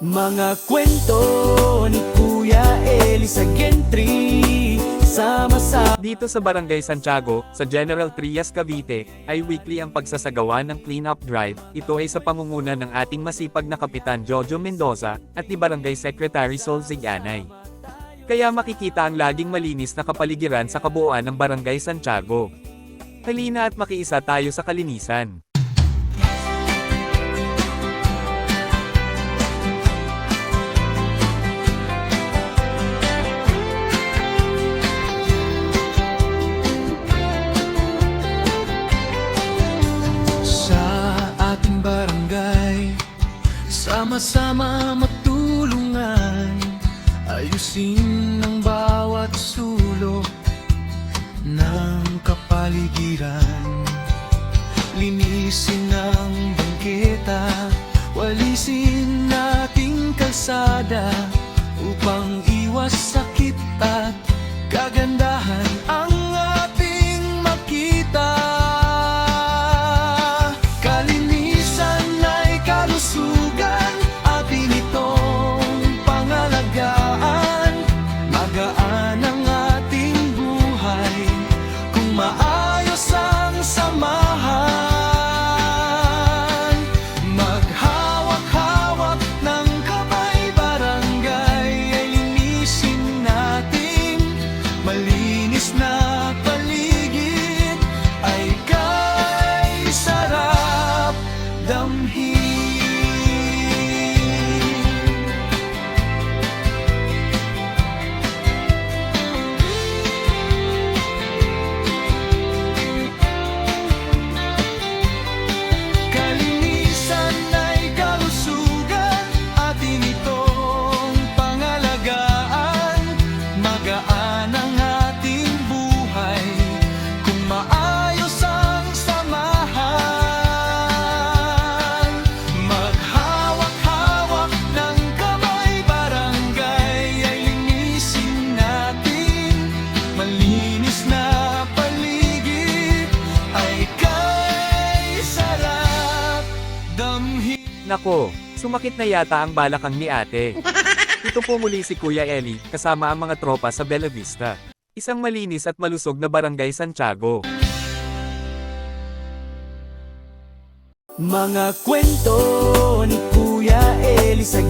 Mga kwento ni Kuya Eli sa Gentry. Sama-sama Dito sa Barangay Santiago, sa General Trias, Cavite, ay weekly ang pagsasagawa ng clean-up drive. Ito ay sa pangunguna ng ating masipag na Kapitan Jojo Mendoza, at ni Barangay Secretary Sol Ziganay. Kaya makikita ang laging malinis na kapaligiran sa kabuuan ng Barangay Santiago. Halina at makiisa tayo sa kalinisan. Sama-sama magtulungan, ayusin ang bawat sulok ng kapaligiran. Linisin ang bangketa, walisin nating kalsada, upang iwas sakit at kagandahan ang ating makita. Kalinisan ay kalusugan, magaan ang ating buhay kung maayos ang samahan. Maghawak-hawak ng kamay, barangay ay linisin natin. Malinis na paligid ay kay sarap damhin. Nako, sumakit na yata ang balakang ni ate. Ito po muli si Kuya Eli, kasama ang mga tropa sa Bella Vista. Isang malinis at malusog na Barangay Santiago. mga kwento ni Kuya Eli sa